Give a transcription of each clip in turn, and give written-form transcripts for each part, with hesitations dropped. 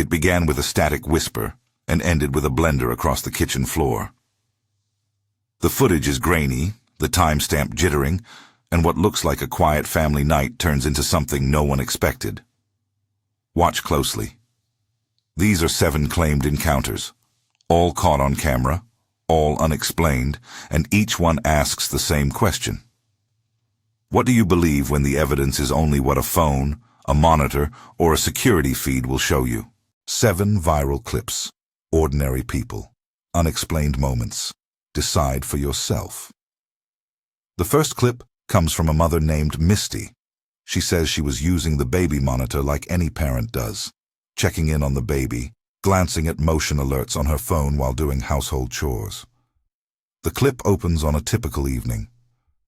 It began with a static whisper and ended with a blender across the kitchen floor. The footage is grainy, the timestamp jittering, and what looks like a quiet family night turns into something no one expected. Watch closely. These are 7 claimed encounters, all caught on camera, all unexplained, and each one asks the same question. What do you believe when the evidence is only what a phone, a monitor, or a security feed will show you? 7 viral clips. Ordinary people. Unexplained moments. Decide for yourself. The first clip comes from a mother named Misty. She says she was using the baby monitor like any parent does, checking in on the baby, glancing at motion alerts on her phone while doing household chores. The clip opens on a typical evening.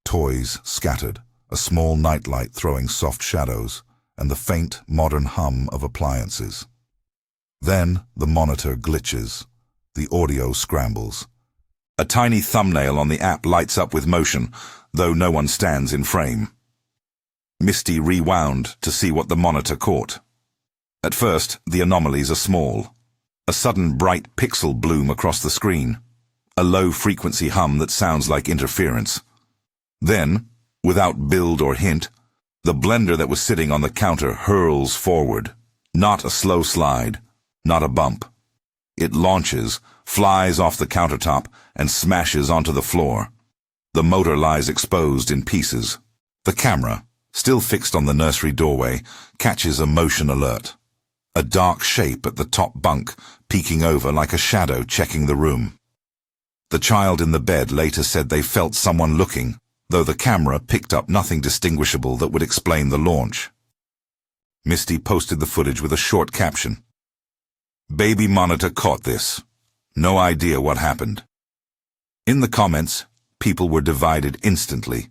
Toys scattered, a small nightlight throwing soft shadows, and the faint, modern hum of appliances. Then the monitor glitches. The audio scrambles. A tiny thumbnail on the app lights up with motion, though no one stands in frame. Misty rewound to see what the monitor caught. At first, the anomalies are small. A sudden bright pixel bloom across the screen. A low-frequency hum that sounds like interference. Then, without build or hint, the blender that was sitting on the counter hurls forward. Not a slow slide, not a bump. It launches, flies off the countertop, and smashes onto the floor. The motor lies exposed in pieces. The camera, still fixed on the nursery doorway, catches a motion alert. A dark shape at the top bunk, peeking over like a shadow checking the room. The child in the bed later said they felt someone looking, though the camera picked up nothing distinguishable that would explain the launch. Misty posted the footage with a short caption. Baby monitor caught this. No idea what happened. In the comments, people were divided instantly.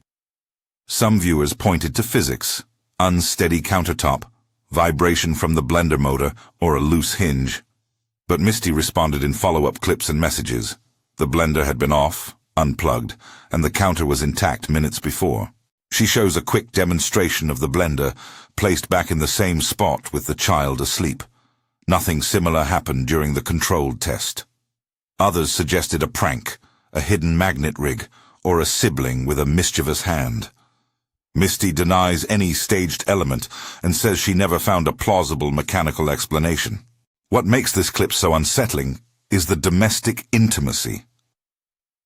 Some viewers pointed to physics, unsteady countertop, vibration from the blender motor, or a loose hinge. But Misty responded in follow-up clips and messages. The blender had been off, unplugged, and the counter was intact minutes before. She shows a quick demonstration of the blender, placed back in the same spot with the child asleep. Nothing similar happened during the controlled test. Others suggested a prank, a hidden magnet rig, or a sibling with a mischievous hand. Misty denies any staged element and says she never found a plausible mechanical explanation. What makes this clip so unsettling is the domestic intimacy.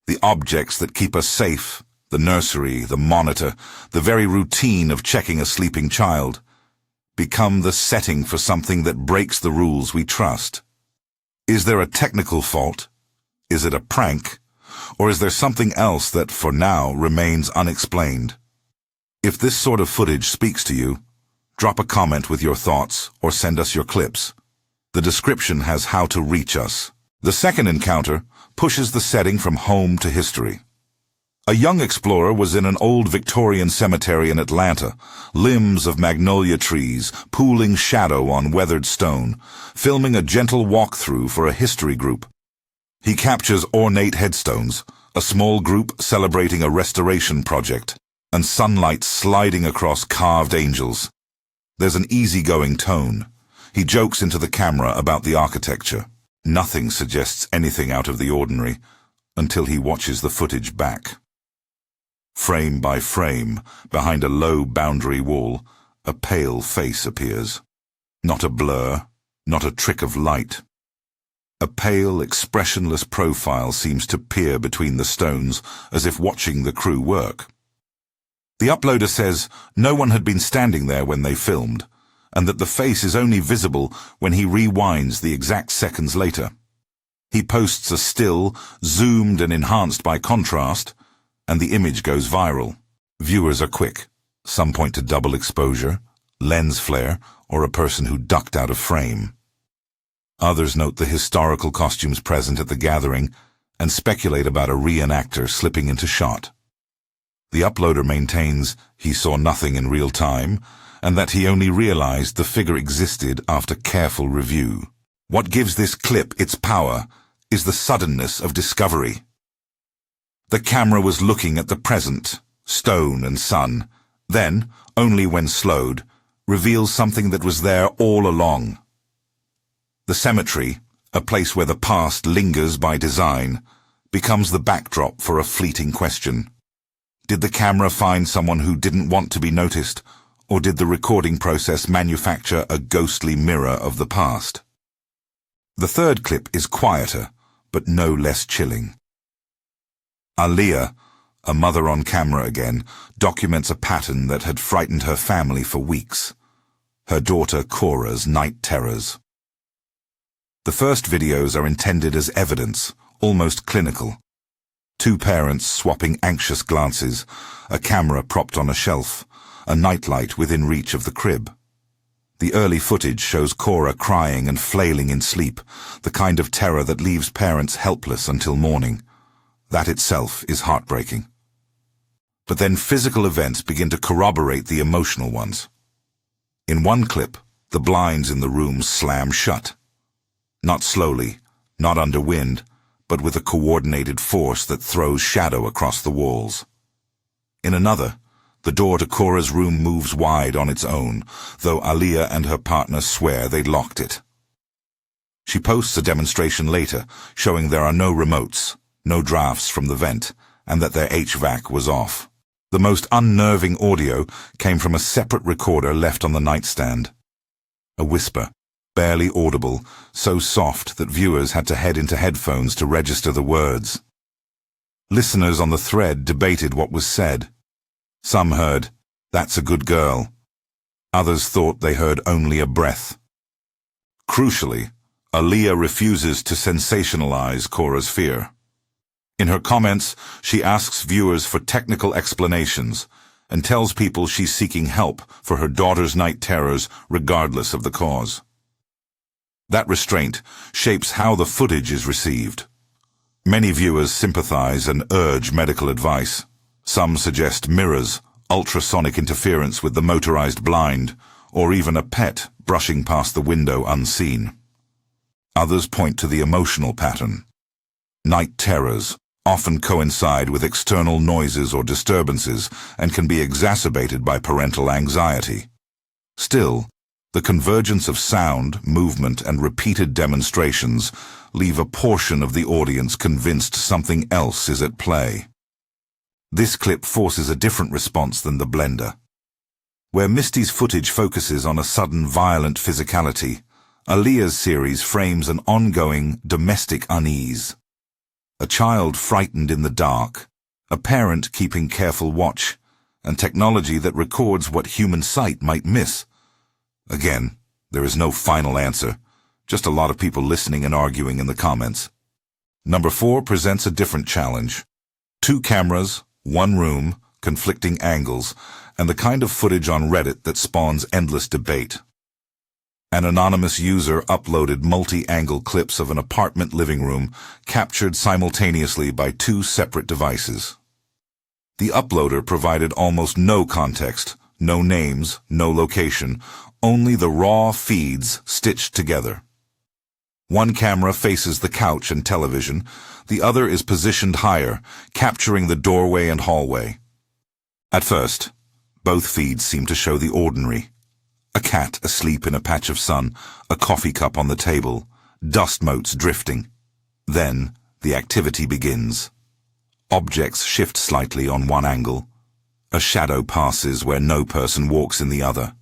The objects that keep us safe, the nursery, the monitor, the very routine of checking a sleeping child, become the setting for something that breaks the rules we trust. Is there a technical fault? Is it a prank? Or is there something else that, for now, remains unexplained? If this sort of footage speaks to you, drop a comment with your thoughts or send us your clips. The description has how to reach us. The second encounter pushes the setting from home to history. A young explorer was in an old Victorian cemetery in Atlanta, limbs of magnolia trees pooling shadow on weathered stone, filming a gentle walkthrough for a history group. He captures ornate headstones, a small group celebrating a restoration project, and sunlight sliding across carved angels. There's an easygoing tone. He jokes into the camera about the architecture. Nothing suggests anything out of the ordinary, until he watches the footage back. Frame by frame, behind a low boundary wall, a pale face appears. Not a blur, not a trick of light. A pale, expressionless profile seems to peer between the stones, as if watching the crew work. The uploader says no one had been standing there when they filmed, and that the face is only visible when he rewinds the exact seconds later. He posts a still, zoomed and enhanced by contrast, and the image goes viral. Viewers are quick. Some point to double exposure, lens flare, or a person who ducked out of frame. Others note the historical costumes present at the gathering and speculate about a reenactor slipping into shot. The uploader maintains he saw nothing in real time and that he only realized the figure existed after careful review. What gives this clip its power is the suddenness of discovery. The camera was looking at the present, stone and sun, then, only when slowed, reveals something that was there all along. The cemetery, a place where the past lingers by design, becomes the backdrop for a fleeting question. Did the camera find someone who didn't want to be noticed, or did the recording process manufacture a ghostly mirror of the past? The third clip is quieter, but no less chilling. Aaliyah, a mother on camera again, documents a pattern that had frightened her family for weeks. Her daughter Cora's night terrors. The first videos are intended as evidence, almost clinical. Two parents swapping anxious glances, a camera propped on a shelf, a nightlight within reach of the crib. The early footage shows Cora crying and flailing in sleep, the kind of terror that leaves parents helpless until morning. That itself is heartbreaking. But then physical events begin to corroborate the emotional ones. In one clip, the blinds in the room slam shut. Not slowly, not under wind, but with a coordinated force that throws shadow across the walls. In another, the door to Cora's room moves wide on its own, though Aaliyah and her partner swear they'd locked it. She posts a demonstration later, showing there are no remotes, no drafts from the vent, and that their HVAC was off. The most unnerving audio came from a separate recorder left on the nightstand. A whisper, barely audible, so soft that viewers had to head into headphones to register the words. Listeners on the thread debated what was said. Some heard, "That's a good girl." Others thought they heard only a breath. Crucially, Aaliyah refuses to sensationalize Cora's fear. In her comments, she asks viewers for technical explanations and tells people she's seeking help for her daughter's night terrors regardless of the cause. That restraint shapes how the footage is received. Many viewers sympathize and urge medical advice. Some suggest mirrors, ultrasonic interference with the motorized blind, or even a pet brushing past the window unseen. Others point to the emotional pattern. Night terrors often coincide with external noises or disturbances and can be exacerbated by parental anxiety. Still, the convergence of sound, movement, and repeated demonstrations leave a portion of the audience convinced something else is at play. This clip forces a different response than the blender. Where Misty's footage focuses on a sudden violent physicality, Aaliyah's series frames an ongoing domestic unease. A child frightened in the dark, a parent keeping careful watch, and technology that records what human sight might miss. Again, there is no final answer, just a lot of people listening and arguing in the comments. Number 4 presents a different challenge. 2 cameras, 1 room, conflicting angles, and the kind of footage on Reddit that spawns endless debate. An anonymous user uploaded multi-angle clips of an apartment living room captured simultaneously by 2 separate devices. The uploader provided almost no context, no names, no location, only the raw feeds stitched together. One camera faces the couch and television, the other is positioned higher, capturing the doorway and hallway. At first, both feeds seem to show the ordinary. A cat asleep in a patch of sun, a coffee cup on the table, dust motes drifting. Then, the activity begins. Objects shift slightly on one angle. A shadow passes where no person walks in the other.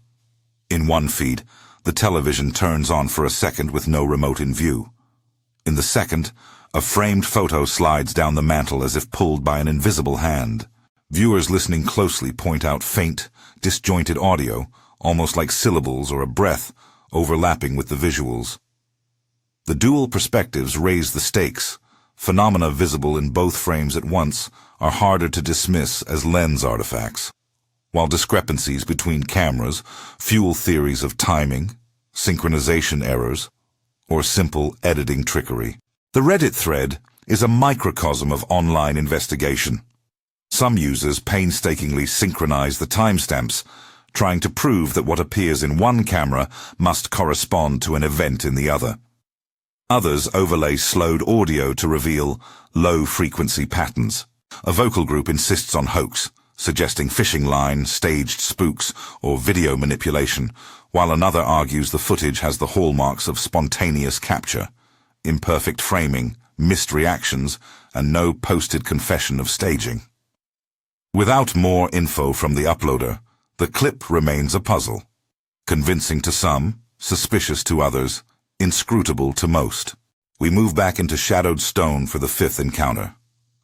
In one feed, the television turns on for a second with no remote in view. In the second, a framed photo slides down the mantel as if pulled by an invisible hand. Viewers listening closely point out faint, disjointed audio, almost like syllables or a breath, overlapping with the visuals. The dual perspectives raise the stakes. Phenomena visible in both frames at once are harder to dismiss as lens artifacts, while discrepancies between cameras fuel theories of timing, synchronization errors, or simple editing trickery. The Reddit thread is a microcosm of online investigation. Some users painstakingly synchronize the timestamps, trying to prove that what appears in one camera must correspond to an event in the other. Others overlay slowed audio to reveal low-frequency patterns. A vocal group insists on hoax, suggesting fishing line, staged spooks, or video manipulation, while another argues the footage has the hallmarks of spontaneous capture, imperfect framing, missed reactions, and no posted confession of staging. Without more info from the uploader, the clip remains a puzzle. Convincing to some, suspicious to others, inscrutable to most. We move back into shadowed stone for the fifth encounter.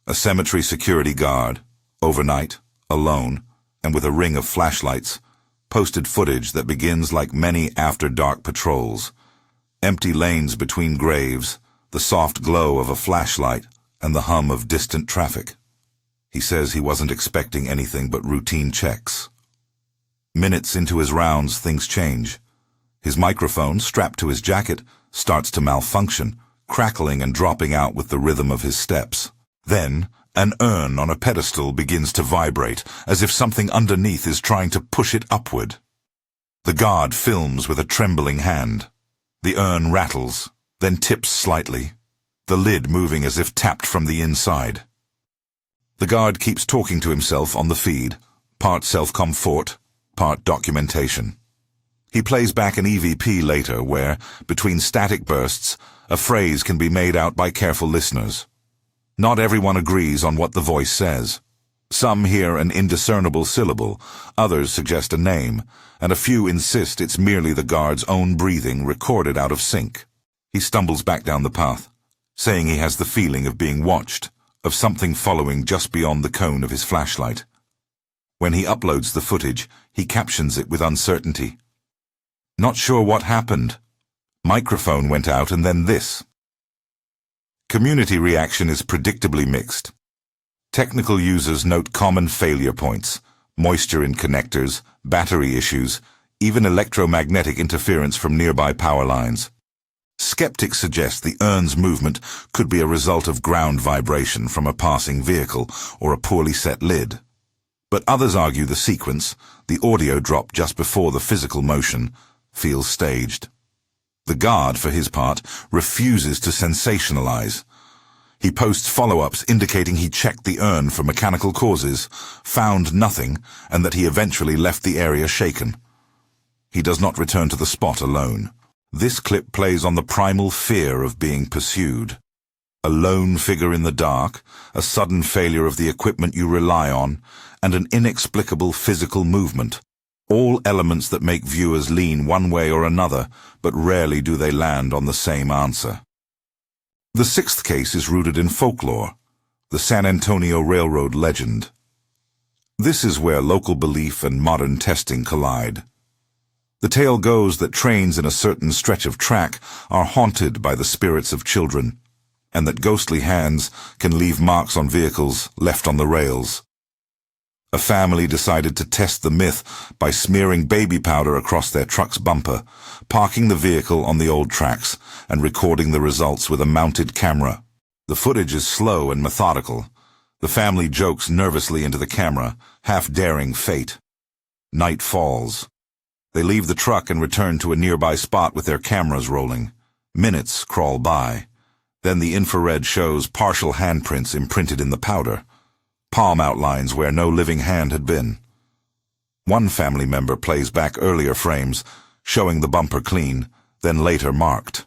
A cemetery security guard, overnight, alone, and with a ring of flashlights, posted footage that begins like many after-dark patrols. Empty lanes between graves, the soft glow of a flashlight, and the hum of distant traffic. He says he wasn't expecting anything but routine checks. Minutes into his rounds, things change. His microphone, strapped to his jacket, starts to malfunction, crackling and dropping out with the rhythm of his steps. Then, an urn on a pedestal begins to vibrate, as if something underneath is trying to push it upward. The guard films with a trembling hand. The urn rattles, then tips slightly, the lid moving as if tapped from the inside. The guard keeps talking to himself on the feed, part self-comfort, part documentation. He plays back an EVP later where, between static bursts, a phrase can be made out by careful listeners. Not everyone agrees on what the voice says. Some hear an indiscernible syllable, others suggest a name, and a few insist it's merely the guard's own breathing recorded out of sync. He stumbles back down the path, saying he has the feeling of being watched, of something following just beyond the cone of his flashlight. When he uploads the footage, he captions it with uncertainty. Not sure what happened. Microphone went out and then this. Community reaction is predictably mixed. Technical users note common failure points, moisture in connectors, battery issues, even electromagnetic interference from nearby power lines. Skeptics suggest the urn's movement could be a result of ground vibration from a passing vehicle or a poorly set lid. But others argue the sequence, the audio drop just before the physical motion, feels staged. The guard, for his part, refuses to sensationalize. He posts follow-ups indicating he checked the urn for mechanical causes, found nothing, and that he eventually left the area shaken. He does not return to the spot alone. This clip plays on the primal fear of being pursued. A lone figure in the dark, a sudden failure of the equipment you rely on, and an inexplicable physical movement. All elements that make viewers lean one way or another, but rarely do they land on the same answer. The sixth case is rooted in folklore, the San Antonio Railroad legend. This is where local belief and modern testing collide. The tale goes that trains in a certain stretch of track are haunted by the spirits of children, and that ghostly hands can leave marks on vehicles left on the rails. A family decided to test the myth by smearing baby powder across their truck's bumper, parking the vehicle on the old tracks, and recording the results with a mounted camera. The footage is slow and methodical. The family jokes nervously into the camera, half daring fate. Night falls. They leave the truck and return to a nearby spot with their cameras rolling. Minutes crawl by. Then the infrared shows partial handprints imprinted in the powder. Palm outlines where no living hand had been. One family member plays back earlier frames, showing the bumper clean, then later marked.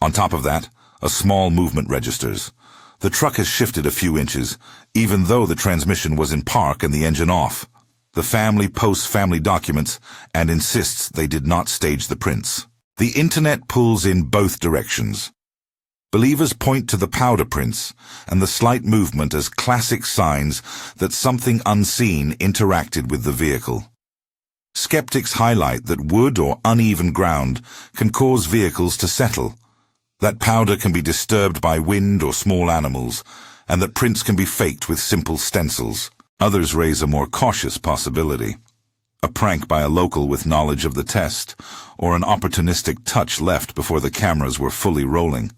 On top of that, a small movement registers. The truck has shifted a few inches, even though the transmission was in park and the engine off. The family posts family documents and insists they did not stage the prints. The internet pulls in both directions. Believers point to the powder prints and the slight movement as classic signs that something unseen interacted with the vehicle. Skeptics highlight that wood or uneven ground can cause vehicles to settle, that powder can be disturbed by wind or small animals, and that prints can be faked with simple stencils. Others raise a more cautious possibility. A prank by a local with knowledge of the test, or an opportunistic touch left before the cameras were fully rolling.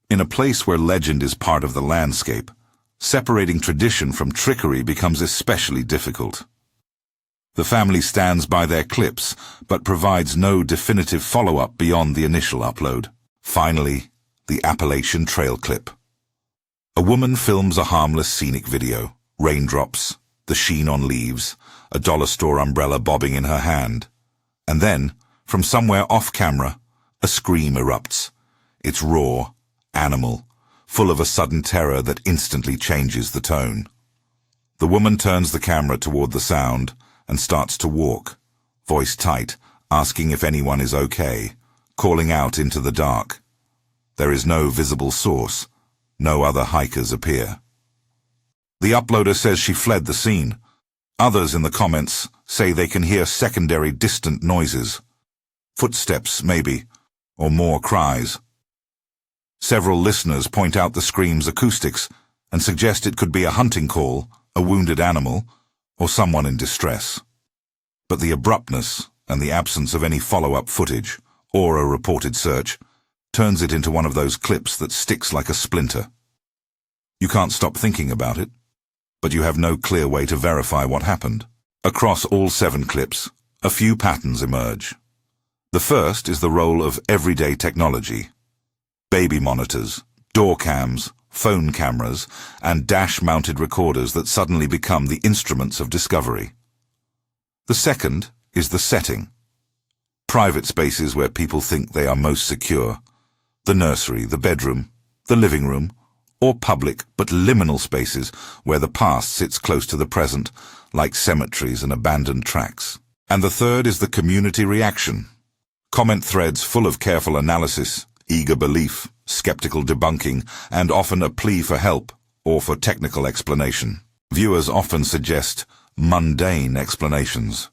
In a place where legend is part of the landscape, separating tradition from trickery becomes especially difficult. The family stands by their clips, but provides no definitive follow-up beyond the initial upload. Finally, the Appalachian Trail clip. A woman films a harmless scenic video. Raindrops, the sheen on leaves, a dollar store umbrella bobbing in her hand. And then, from somewhere off-camera, a scream erupts. It's raw, animal, full of a sudden terror that instantly changes the tone. The woman turns the camera toward the sound and starts to walk, voice tight, asking if anyone is okay, calling out into the dark. There is no visible source. No other hikers appear. The uploader says she fled the scene. Others in the comments say they can hear secondary distant noises. Footsteps, maybe, or more cries. Several listeners point out the scream's acoustics and suggest it could be a hunting call, a wounded animal, or someone in distress. But the abruptness and the absence of any follow-up footage, or a reported search, turns it into one of those clips that sticks like a splinter. You can't stop thinking about it, but you have no clear way to verify what happened. Across all 7 clips, a few patterns emerge. The first is the role of everyday technology. Baby monitors, door cams, phone cameras, and dash-mounted recorders that suddenly become the instruments of discovery. The second is the setting. Private spaces where people think they are most secure. The nursery, the bedroom, the living room, or public but liminal spaces where the past sits close to the present, like cemeteries and abandoned tracks. And the third is the community reaction. Comment threads full of careful analysis, eager belief, skeptical debunking, and often a plea for help or for technical explanation. Viewers often suggest mundane explanations.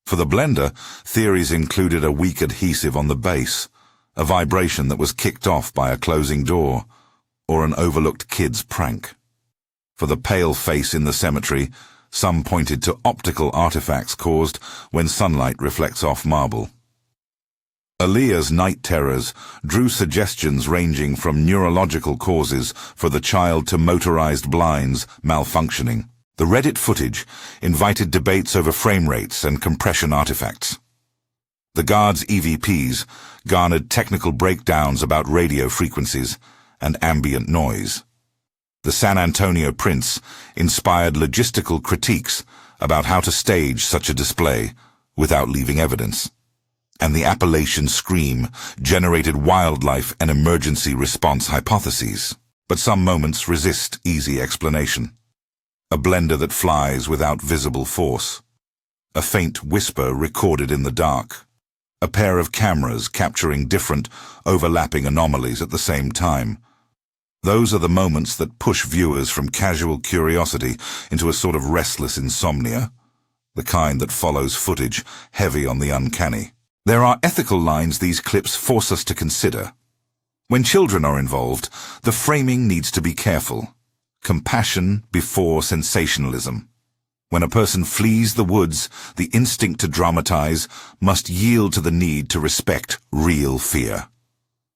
For the blender, theories included a weak adhesive on the base, a vibration that was kicked off by a closing door, or an overlooked kid's prank. For the pale face in the cemetery, some pointed to optical artifacts caused when sunlight reflects off marble. Aaliyah's night terrors drew suggestions ranging from neurological causes for the child to motorized blinds malfunctioning. The Reddit footage invited debates over frame rates and compression artifacts. The guards' EVPs garnered technical breakdowns about radio frequencies and ambient noise. The San Antonio prints inspired logistical critiques about how to stage such a display without leaving evidence. And the Appalachian scream generated wildlife and emergency response hypotheses. But some moments resist easy explanation. A blender that flies without visible force. A faint whisper recorded in the dark. A pair of cameras capturing different, overlapping anomalies at the same time. Those are the moments that push viewers from casual curiosity into a sort of restless insomnia, the kind that follows footage heavy on the uncanny. There are ethical lines these clips force us to consider. When children are involved, the framing needs to be careful. Compassion before sensationalism. When a person flees the woods, the instinct to dramatize must yield to the need to respect real fear.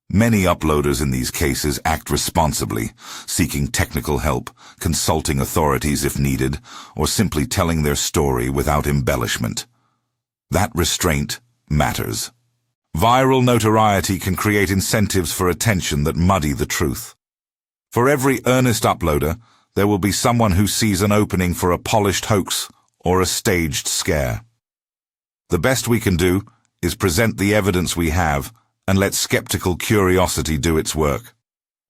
Many uploaders in these cases act responsibly, seeking technical help, consulting authorities if needed, or simply telling their story without embellishment. That restraint matters. Viral notoriety can create incentives for attention that muddy the truth. For every earnest uploader, there will be someone who sees an opening for a polished hoax or a staged scare. The best we can do is present the evidence we have and let skeptical curiosity do its work.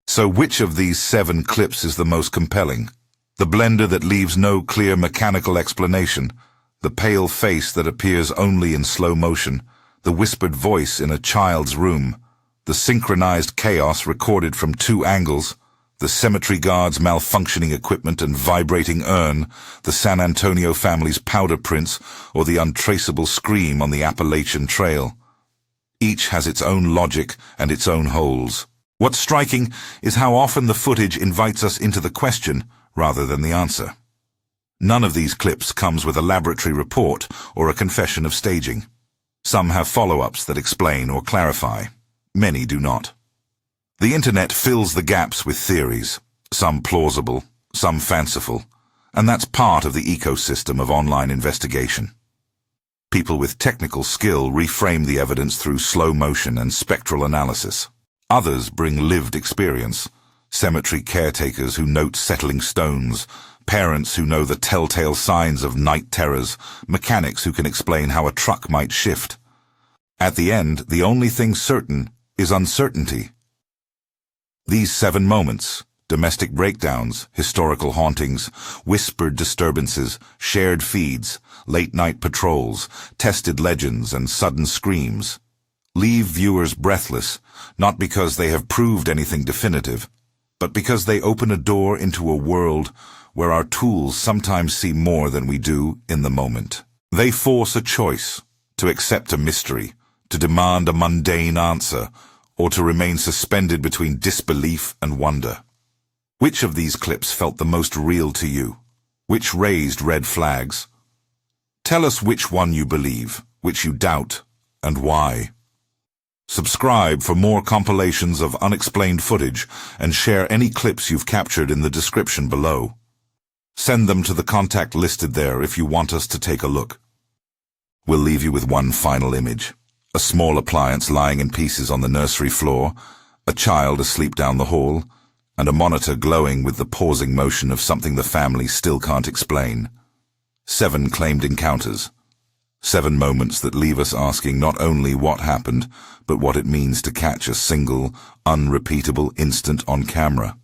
So which of these 7 clips is the most compelling? The blender that leaves no clear mechanical explanation, the pale face that appears only in slow motion, the whispered voice in a child's room, the synchronized chaos recorded from 2 angles, the cemetery guard's malfunctioning equipment and vibrating urn, the San Antonio family's powder prints, or the untraceable scream on the Appalachian Trail. Each has its own logic and its own holes. What's striking is how often the footage invites us into the question rather than the answer. None of these clips comes with a laboratory report or a confession of staging. Some have follow-ups that explain or clarify. Many do not. The internet fills the gaps with theories, some plausible, some fanciful, and that's part of the ecosystem of online investigation. People with technical skill reframe the evidence through slow motion and spectral analysis. Others bring lived experience, cemetery caretakers who note settling stones, Parents who know the telltale signs of night terrors, mechanics who can explain how a truck might shift. At the end, the only thing certain is uncertainty. These 7 moments, domestic breakdowns, historical hauntings, whispered disturbances, shared feeds, late-night patrols, tested legends, and sudden screams, leave viewers breathless, not because they have proved anything definitive, but because they open a door into a world where our tools sometimes see more than we do in the moment. They force a choice, to accept a mystery, to demand a mundane answer, or to remain suspended between disbelief and wonder. Which of these clips felt the most real to you? Which raised red flags? Tell us which one you believe, which you doubt, and why. Subscribe for more compilations of unexplained footage and share any clips you've captured in the description below. Send them to the contact listed there if you want us to take a look. We'll leave you with one final image. A small appliance lying in pieces on the nursery floor, a child asleep down the hall, and a monitor glowing with the pausing motion of something the family still can't explain. 7 claimed encounters. 7 moments that leave us asking not only what happened, but what it means to catch a single, unrepeatable instant on camera.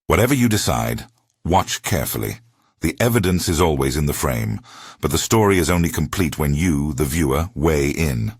Whatever you decide, watch carefully. The evidence is always in the frame, but the story is only complete when you, the viewer, weigh in.